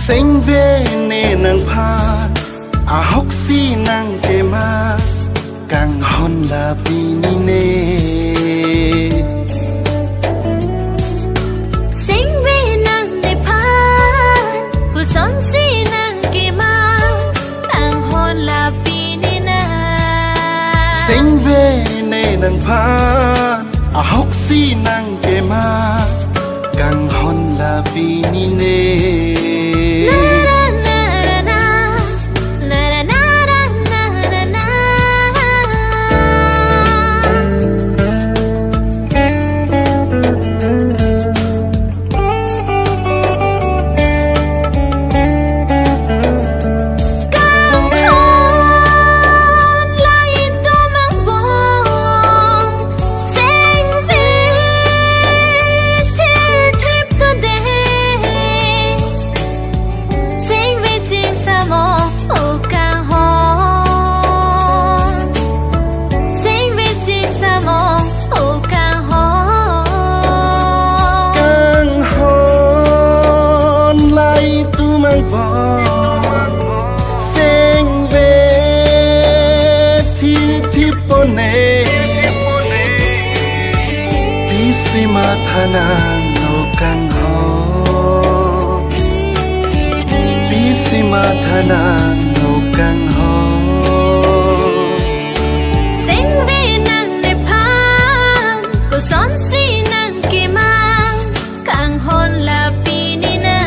Sinh về nề nàng phan hốc si nàng kề ma càng hòn là vì ni nê. Sinh về nàng nề phan của son si nàng kề ma càng hòn là vì ni na. Sinh về nề nàng phan hốc si nàng kề ma càng hòn là vì ni nê. Sinh về thi pone Pisima thanang no kang ho Pisima thanang no kang ho. Sinh về nàng nề phan của son si nàng kề mang càng hòn là vì ni na.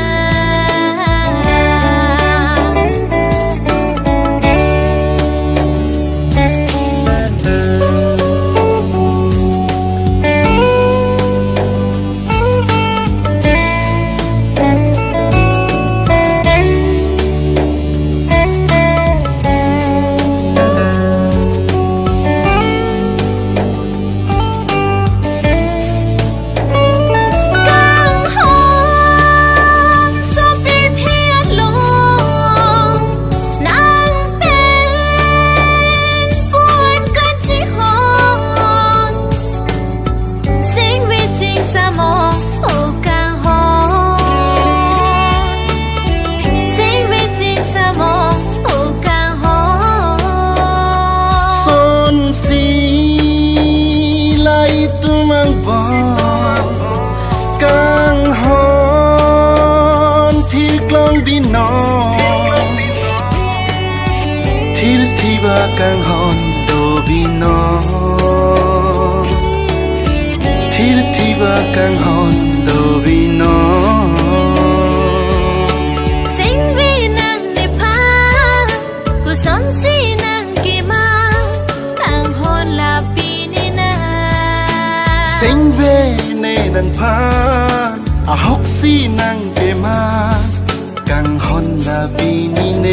Càng hòn thì klong đi nó thì ba càng hòn đồ đi nó thì ba càng hòn đồ đi nó. Sinh về nàng nề phan của son si nàng kề ma càng hòn là vì ni na. Sinh về nề nàng phan hốc si nàng kề ma càng hòn là vì ni nê.